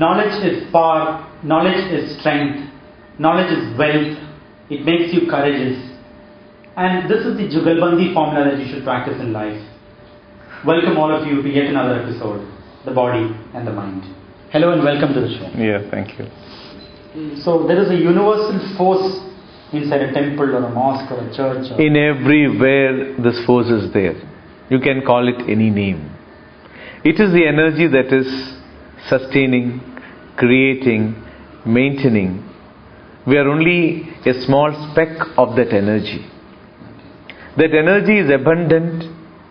Knowledge is power, knowledge is strength, knowledge is wealth, it makes you courageous. And this is the Jugalbandi formula that you should practice in life. Welcome all of you to yet another episode, The Body and the Mind. Hello and welcome to the show. Yeah, thank you. So there is a universal force inside a temple or a mosque or a church. In everywhere this force is there. You can call it any name. It is the energy that is sustaining, creating, maintaining. We are only a small speck of that energy. That energy is abundant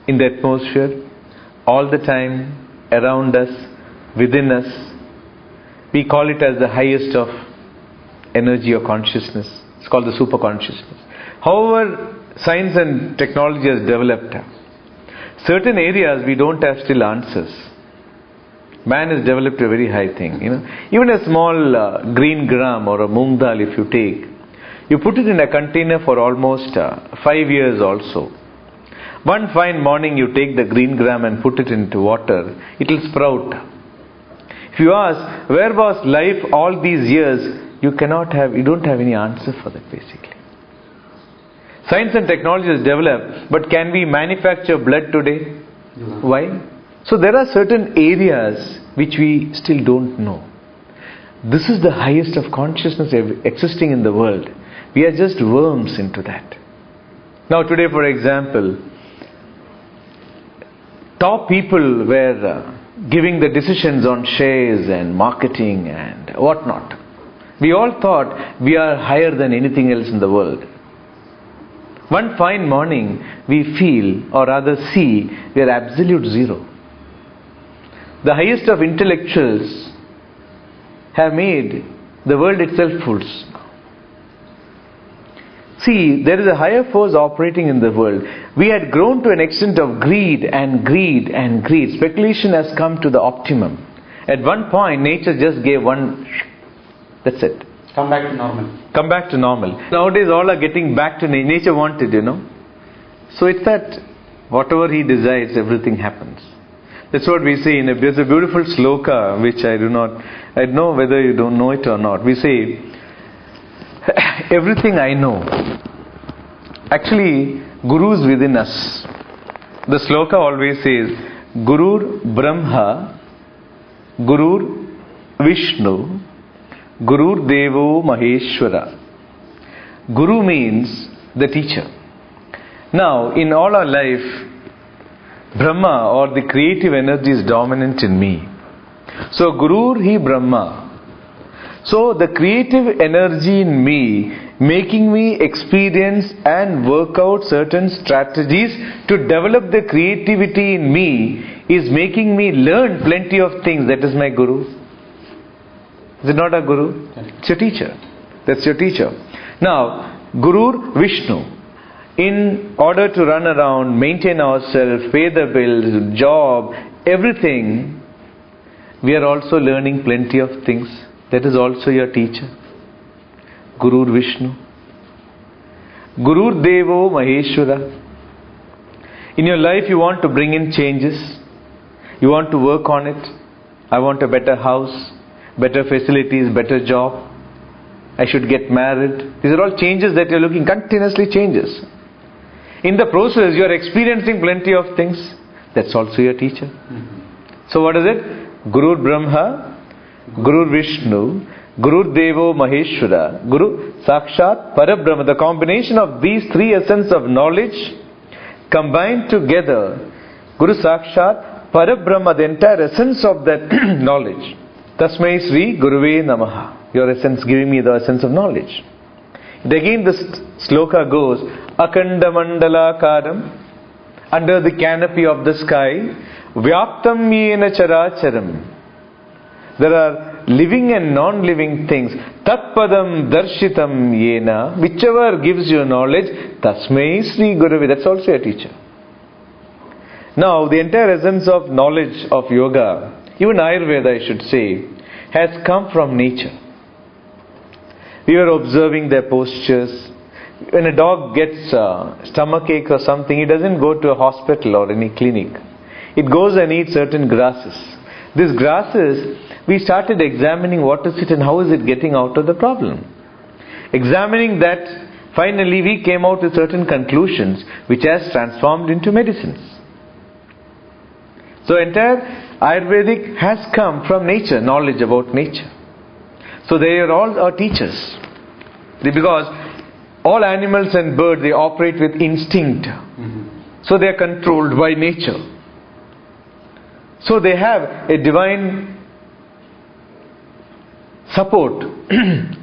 in the atmosphere, all the time, around us, within us. We call it as the highest of energy or consciousness. It's called the super consciousness. However, science and technology has developed. Certain areas we don't have still answers. Man has developed a very high thing. Even a small green gram or a moong dal, if you take, you put it in a container for almost 5 years also. One fine morning you take the green gram and put it into water, it will sprout. If you ask, where was life all these years, you don't have any answer for that basically. Science and technology has developed, but can we manufacture blood today? Yeah. Why? So there are certain areas which we still don't know. This is the highest of consciousness existing in the world. We are just worms into that. Now today, for example, top people were giving the decisions on shares and marketing and whatnot. We all thought we are higher than anything else in the world. One fine morning, we feel, or rather see, we are absolute zero. The highest of intellectuals have made the world itself fools. See, there is a higher force operating in the world. We had grown to an extent of greed and greed and greed. Speculation has come to the optimum. At one point, nature just gave one, that's it. Come back to normal. Come back to normal. Nowadays all are getting back to nature wanted, So it's that whatever he decides, everything happens. That's what we say. There's a beautiful sloka which I don't know whether you don't know it or not. We say, everything I know. Actually, Guru is within us. The sloka always says, Gurur Brahma, Gurur Vishnu, Gurur Devo Maheshwara. Guru means the teacher. Now, in all our life, Brahma or the creative energy is dominant in me. So, Gurur Hi Brahma. So, the creative energy in me, making me experience and work out certain strategies to develop the creativity in me, is making me learn plenty of things. That is my Guru. Is it not a Guru? It's your teacher. That's your teacher. Now, Guru Vishnu. In order to run around, maintain ourselves, pay the bills, job, everything, we are also learning plenty of things. That is also your teacher. Guru Vishnu. Guru Devo Maheshwara. In your life you want to bring in changes. You want to work on it. I want a better house, better facilities, better job. I should get married. These are all changes that you're looking, continuously changes. In the process, you are experiencing plenty of things. That's also your teacher. So what is it? Guru Brahma, Guru Vishnu, Guru Devo Maheshwara, Guru Sakshat Parabrahma. The combination of these three essence of knowledge combined together, Guru Sakshat Parabrahma, the entire essence of that knowledge. Tasmai Sri Guruve Namaha. Your essence, giving me the essence of knowledge. And again this sloka goes, Akanda Mandala Karam, under the canopy of the sky, Vyaptam Yena Characharam. There are living and non-living things. Tatpadam Darshitam Yena, whichever gives you knowledge, Tasmai Sri Guruve. That's also a teacher. Now, the entire essence of knowledge of yoga, even Ayurveda I should say, has come from nature. We were observing their postures. When a dog gets stomachache or something, he doesn't go to a hospital or any clinic. It goes and eats certain grasses. These grasses, we started examining what is it and how is it getting out of the problem. Examining that, finally we came out with certain conclusions which has transformed into medicines. So entire Ayurvedic has come from nature, knowledge about nature. So they are all our teachers. Because all animals and birds, they operate with instinct. So they are controlled by nature. So they have a divine support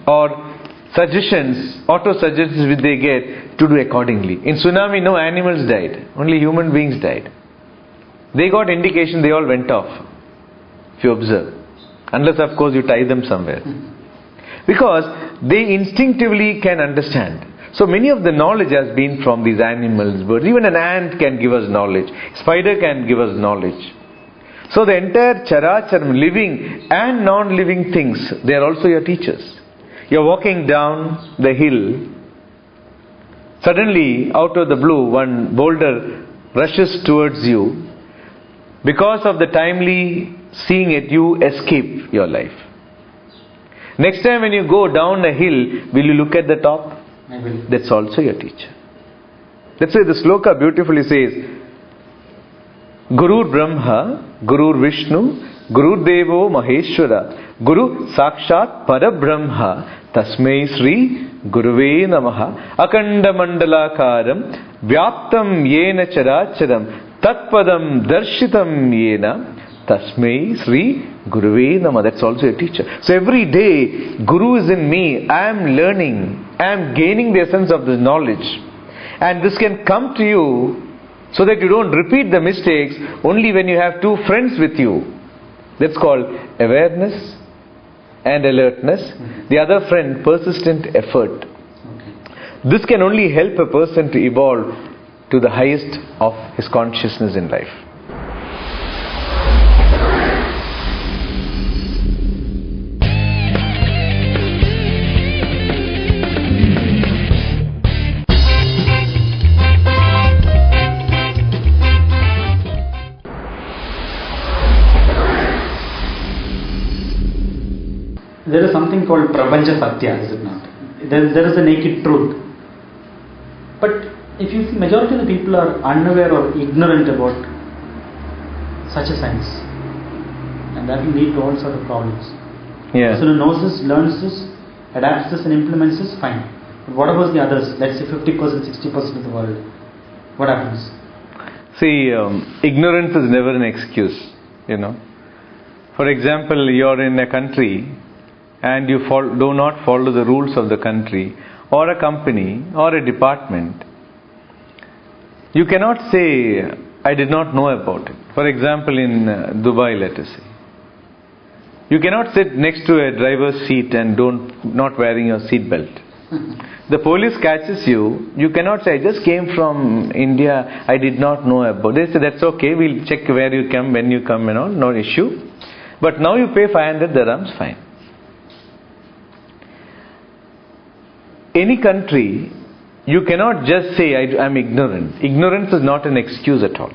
or suggestions, auto-suggestions which they get to do accordingly. In tsunami, no animals died. Only human beings died. They got indication, they all went off. If you observe. Unless of course you tie them somewhere. Because they instinctively can understand. So many of the knowledge has been from these animals, birds. Even an ant can give us knowledge. Spider can give us knowledge. So the entire characharam, living and non-living things, they are also your teachers. You are walking down the hill. Suddenly, out of the blue, one boulder rushes towards you. Because of the timely seeing it, you escape your life. Next time when you go down a hill, will you look at the top? I will. That's also your teacher. That's why the sloka beautifully says, Guru Brahma, Guru Vishnu, Guru Devo Maheshwara, Guru Sakshat Parabrahma, Tasmai Sri Guruve Namaha, Akanda Mandalakaram, Vyaptam Yena Characharam, Tatpadam Darshitam Yena, Tasmai Sri Guruve Namaha. That's also a teacher. So every day, Guru is in me. I am learning. I am gaining the essence of this knowledge. And this can come to you so that you don't repeat the mistakes only when you have two friends with you. That's called awareness and alertness. The other friend, persistent effort. This can only help a person to evolve to the highest of his consciousness in life. There is something called Prapancha Satya, is it not? There is a naked truth. But if you see, majority of the people are unaware or ignorant about such a science. And that will lead to all sort of problems. Yeah. So who knows this, learns this, adapts this and implements this, fine. But what about the others? Let's say 50%, 60% of the world. What happens? See, ignorance is never an excuse, For example, you're in a country and you do not follow the rules of the country or a company or a department. You cannot say, I did not know about it. For example, in Dubai, let us say. You cannot sit next to a driver's seat and not wearing your seat belt. The police catches you, you cannot say, I just came from India, I did not know about it. They say, that's okay, we'll check where you come, when you come and all, no issue. But now you pay 500 dirhams, fine. Any country, you cannot just say, I'm ignorant. Ignorance is not an excuse at all.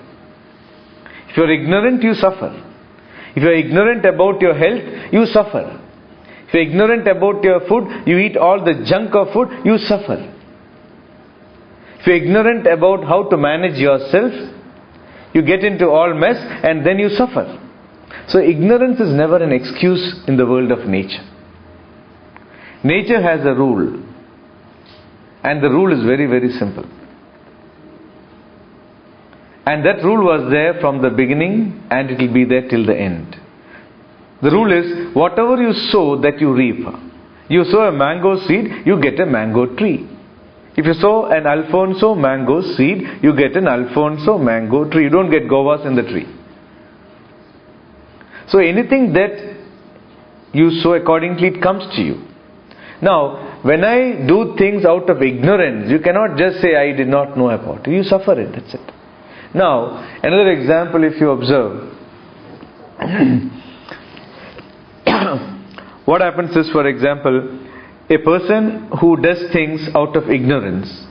If you're ignorant, you suffer. If you're ignorant about your health, you suffer. If you're ignorant about your food, you eat all the junk of food, you suffer. If you're ignorant about how to manage yourself, you get into all mess and then you suffer. So ignorance is never an excuse in the world of nature. Nature has a rule. And the rule is very, very simple. And that rule was there from the beginning and it will be there till the end. The rule is, whatever you sow, that you reap. You sow a mango seed, you get a mango tree. If you sow an Alfonso mango seed, you get an Alfonso mango tree. You don't get govas in the tree. So anything that you sow accordingly, it comes to you. Now, when I do things out of ignorance, you cannot just say, I did not know about it. You suffer it, that's it. Now, another example, if you observe, what happens is, for example, a person who does things out of ignorance,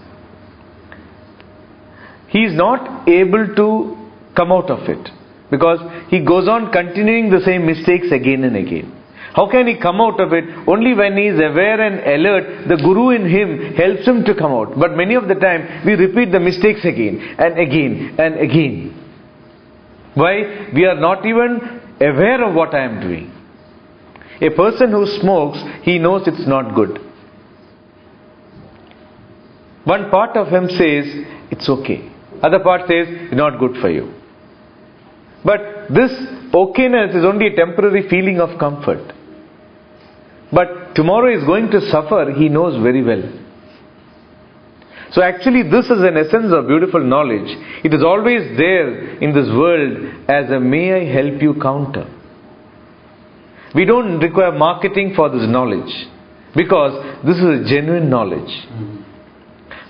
he is not able to come out of it. Because he goes on continuing the same mistakes again and again. How can he come out of it? Only when he is aware and alert, the Guru in him helps him to come out. But many of the time, we repeat the mistakes again and again and again. Why? We are not even aware of what I am doing. A person who smokes, he knows it's not good. One part of him says, it's okay. Other part says, it's not good for you. But this okayness is only a temporary feeling of comfort. But tomorrow is going to suffer, he knows very well. So actually this is an essence of beautiful knowledge. It is always there in this world as a may I help you counter. We don't require marketing for this knowledge, because this is a genuine knowledge.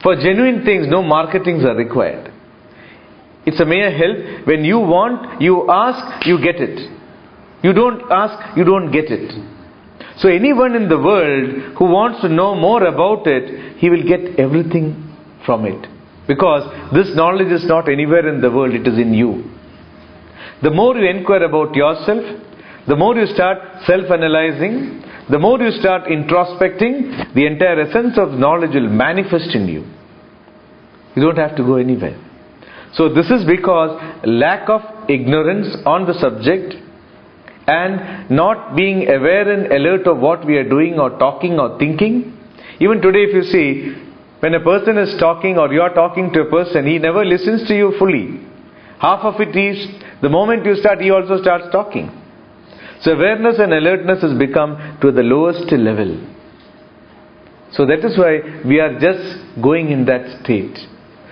For genuine things, no marketings are required. It's a may I help. When you want, you ask, you get it. You don't ask, you don't get it. So anyone in the world who wants to know more about it, he will get everything from it. Because this knowledge is not anywhere in the world, it is in you. The more you inquire about yourself, the more you start self-analyzing, the more you start introspecting, the entire essence of knowledge will manifest in you. You don't have to go anywhere. So this is because lack of ignorance on the subject and not being aware and alert of what we are doing or talking or thinking. Even today if you see, when a person is talking or you are talking to a person, he never listens to you fully. Half of it is, the moment you start, he also starts talking. So awareness and alertness has become to the lowest level. So that is why we are just going in that state.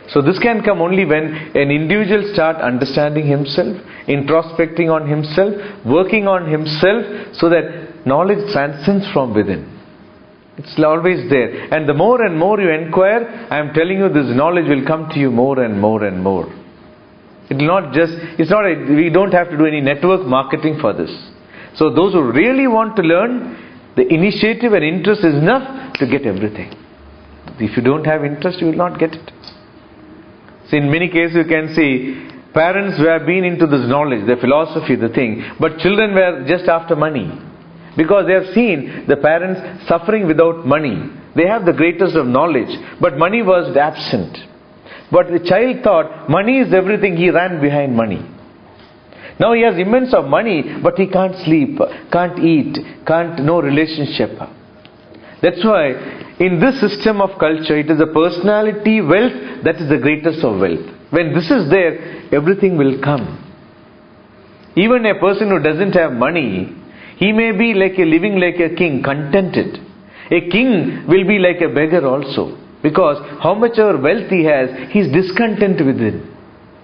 So this can come only when an individual starts understanding himself, introspecting on himself, working on himself, so that knowledge transcends from within. It's always there. And the more and more you inquire, I am telling you, this knowledge will come to you more and more and more. It will not just, we don't have to do any network marketing for this. So those who really want to learn, the initiative and interest is enough to get everything. If you don't have interest, you will not get it. So in many cases you can see parents who have been into this knowledge, the philosophy, the thing, but children were just after money. Because they have seen the parents suffering without money. They have the greatest of knowledge, but money was absent. But the child thought money is everything, he ran behind money. Now he has immense of money, but he can't sleep, can't eat, no relationship. That's why in this system of culture, it is a personality wealth that is the greatest of wealth. When this is there, everything will come. Even a person who doesn't have money, he may be living like a king, contented. A king will be like a beggar also. Because how much ever wealth he has, he is discontent within.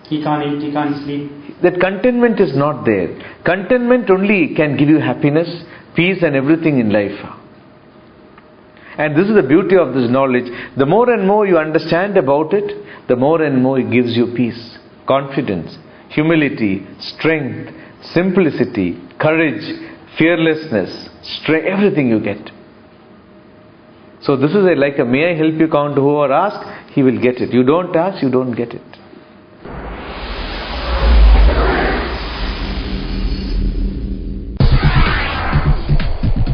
He can't eat, he can't sleep. That contentment is not there. Contentment only can give you happiness, peace and everything in life. And this is the beauty of this knowledge. The more and more you understand about it, the more and more it gives you peace, confidence, humility, strength, simplicity, courage, fearlessness, strength, everything you get. So this is like a may I help you counter. Whoever asks, he will get it. You don't ask, you don't get it.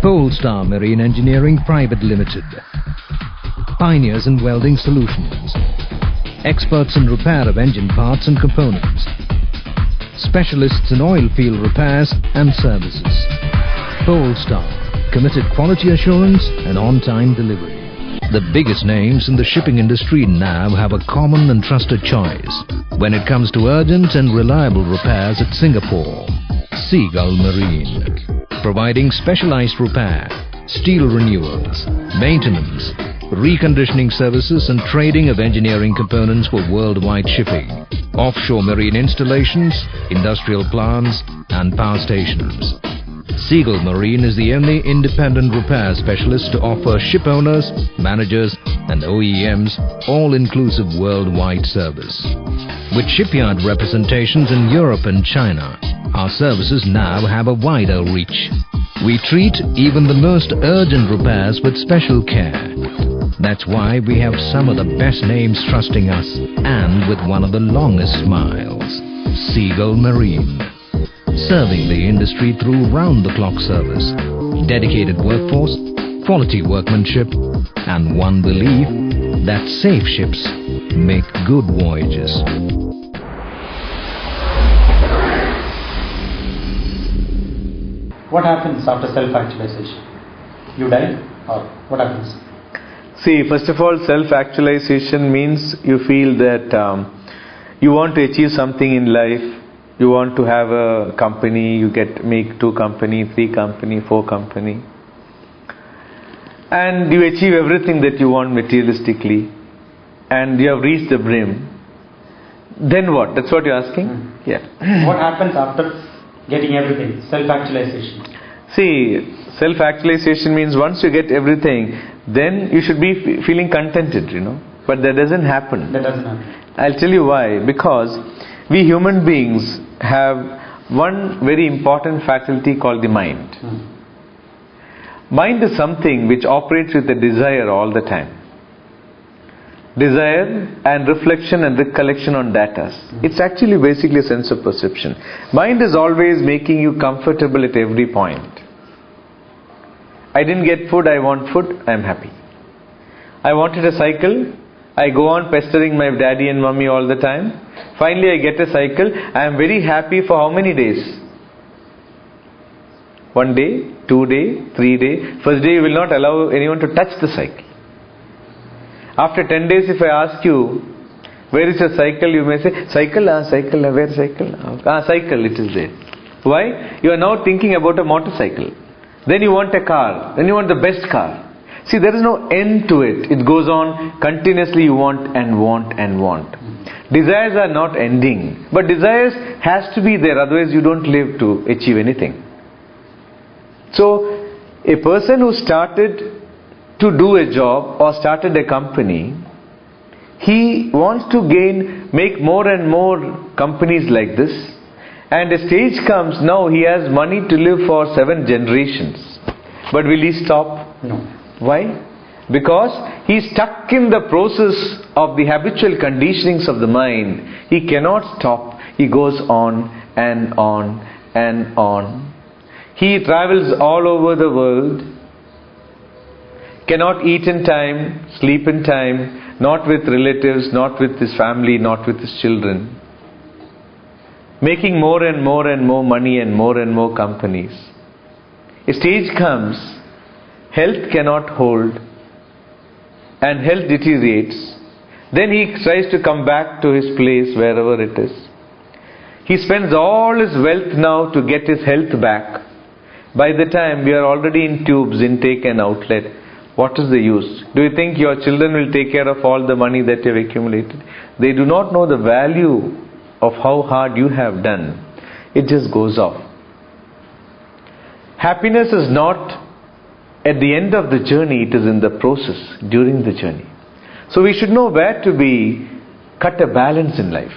Polestar Marine Engineering Private Limited. Pioneers in welding solutions. Experts in repair of engine parts and components. Specialists in oil field repairs and services. Polestar. Committed quality assurance and on-time delivery. The biggest names in the shipping industry now have a common and trusted choice when it comes to urgent and reliable repairs at Singapore. Seagull Marine. Providing specialized repair, steel renewals, maintenance, reconditioning services and trading of engineering components for worldwide shipping, offshore marine installations, industrial plants and power stations. Seagull Marine is the only independent repair specialist to offer ship owners, managers and OEMs all-inclusive worldwide service. With shipyard representations in Europe and China, our services now have a wider reach. We treat even the most urgent repairs with special care. That's why we have some of the best names trusting us and with one of the longest smiles. Seagull Marine. serving the industry through round-the-clock service, dedicated workforce, quality workmanship, and one belief that safe ships make good voyages. What happens after self-actualization? You die, or what happens? See, first of all, self-actualization means you feel that you want to achieve something in life. You want to have a company, you make 2 company, 3 company, 4 company. And you achieve everything that you want materialistically. And you have reached the brim. Then what? That's what you're asking? Yeah. What happens after getting everything? Self-actualization. See, self-actualization means once you get everything, then you should be feeling contented, But that doesn't happen. That doesn't happen. I'll tell you why. Because we human beings have one very important faculty called the mind. Mind is something which operates with a desire all the time. Desire and reflection and recollection on data. It's actually basically a sense of perception. Mind is always making you comfortable at every point. I didn't get food, I want food, I'm happy. I wanted a cycle, I go on pestering my daddy and mommy all the time. Finally I get a cycle, I am very happy for how many days? 1 day, 2 day, 3 day. First day you will not allow anyone to touch the cycle. After 10 days if I ask you, where is your cycle? You may say, cycle, cycle, where cycle? Cycle, it is there. Why? You are now thinking about a motorcycle. Then you want a car. Then you want the best car. See, there is no end to it. It goes on continuously. You want and want and want. Desires are not ending. But desires has to be there. Otherwise you don't live to achieve anything. So, a person who started to do a job or started a company, he wants to make more and more companies like this. And a stage comes, now he has money to live for 7 generations. But will he stop? No. Why? Because he is stuck in the process of the habitual conditionings of the mind. He cannot stop. He goes on and on and on. He travels all over the world. Cannot eat in time, sleep in time, not with relatives, not with his family, not with his children. Making more and more and more money and more companies. A stage comes, health cannot hold and health deteriorates. Then he tries to come back to his place wherever it is. He spends all his wealth now to get his health back. By the time we are already in tubes, intake and outlet, what is the use? Do you think your children will take care of all the money that you have accumulated? They do not know the value of how hard you have done. It just goes off. Happiness is not at the end of the journey, it is in the process, during the journey. So we should know where to cut a balance in life.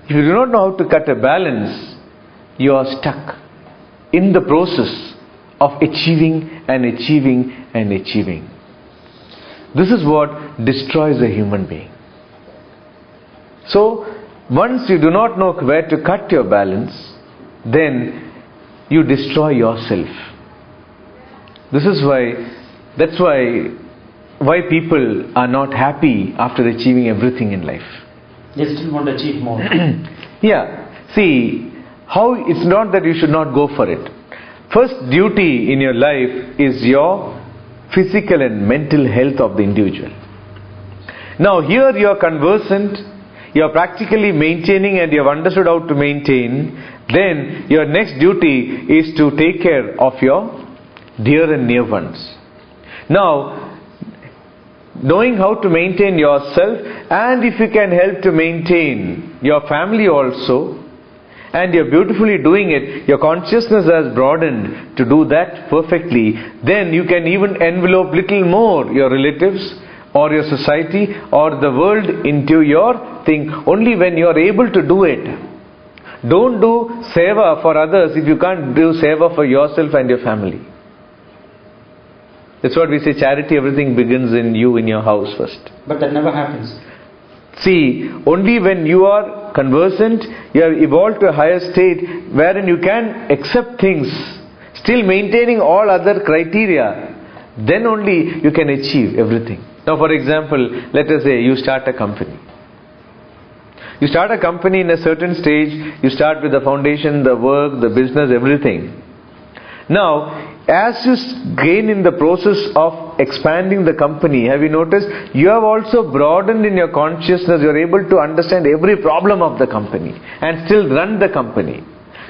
If you do not know how to cut a balance, you are stuck in the process of achieving and achieving and achieving. This is what destroys a human being. So, once you do not know where to cut your balance, then you destroy yourself. That's why people are not happy after achieving everything in life. They still want to achieve more. Yeah. See, it's not that you should not go for it. First duty in your life is your physical and mental health of the individual. Now here you are conversant, you are practically maintaining and you have understood how to maintain. Then your next duty is to take care of your dear and near ones. Now, knowing how to maintain yourself, and if you can help to maintain your family also, and you're beautifully doing it, your consciousness has broadened to do that perfectly, then you can even envelope little more your relatives or your society or the world into your thing, only when you are able to do it. Don't do seva for others if you can't do seva for yourself and your family. That's what we say, charity, everything begins in you, in your house first. But that never happens. See, only when you are conversant, you have evolved to a higher state wherein you can accept things, still maintaining all other criteria, then only you can achieve everything. Now for example, let us say you start a company. You start a company in a certain stage, you start with the foundation, the work, the business, everything. Now, as you gain in the process of expanding the company, have you noticed, you have also broadened in your consciousness, you are able to understand every problem of the company and still run the company.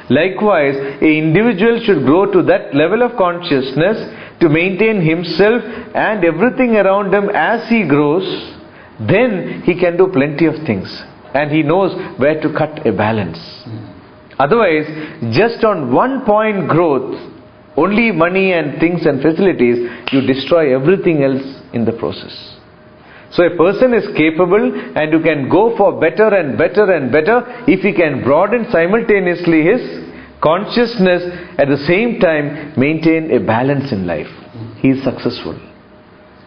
Likewise, an individual should grow to that level of consciousness to maintain himself and everything around him as he grows, then he can do plenty of things. And he knows where to cut a balance. Otherwise, just on one point growth, only money and things and facilities, you destroy everything else in the process. So a person is capable and you can go for better and better and better if he can broaden simultaneously his consciousness, at the same time maintain a balance in life. He is successful.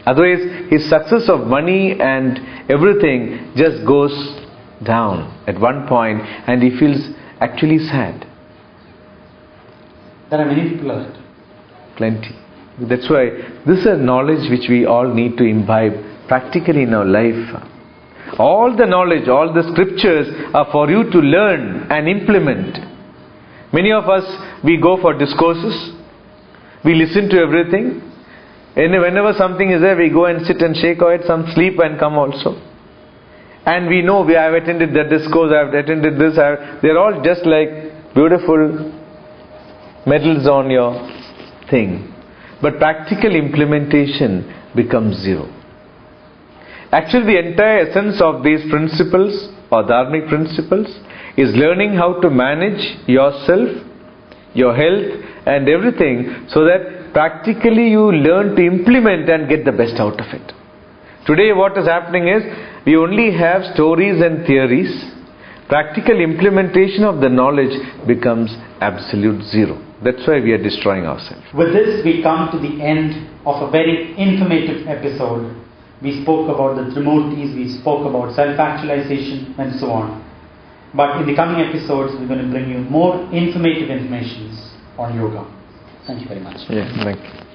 Otherwise, his success of money and everything just goes down at one point and he feels actually sad. There are many people like it. Plenty. That's why this is a knowledge which we all need to imbibe practically in our life. All the knowledge, all the scriptures are for you to learn and implement. Many of us, we go for discourses, we listen to everything, and whenever something is there, we go and sit and shake our head, some sleep and come also. And we know we have attended that discourse, I have attended this, they're all just like beautiful medals on your thing. But practical implementation becomes zero. Actually, the entire essence of these principles or dharmic principles is learning how to manage yourself, your health and everything, so that practically you learn to implement and get the best out of it. Today what is happening is, we only have stories and theories. Practical implementation of the knowledge becomes absolute zero. That's why we are destroying ourselves. With this, we come to the end of a very informative episode. We spoke about the Trimurtis, we spoke about self-actualization and so on. But in the coming episodes, we're going to bring you more informative information on yoga. Thank you very much. Yeah, thank you.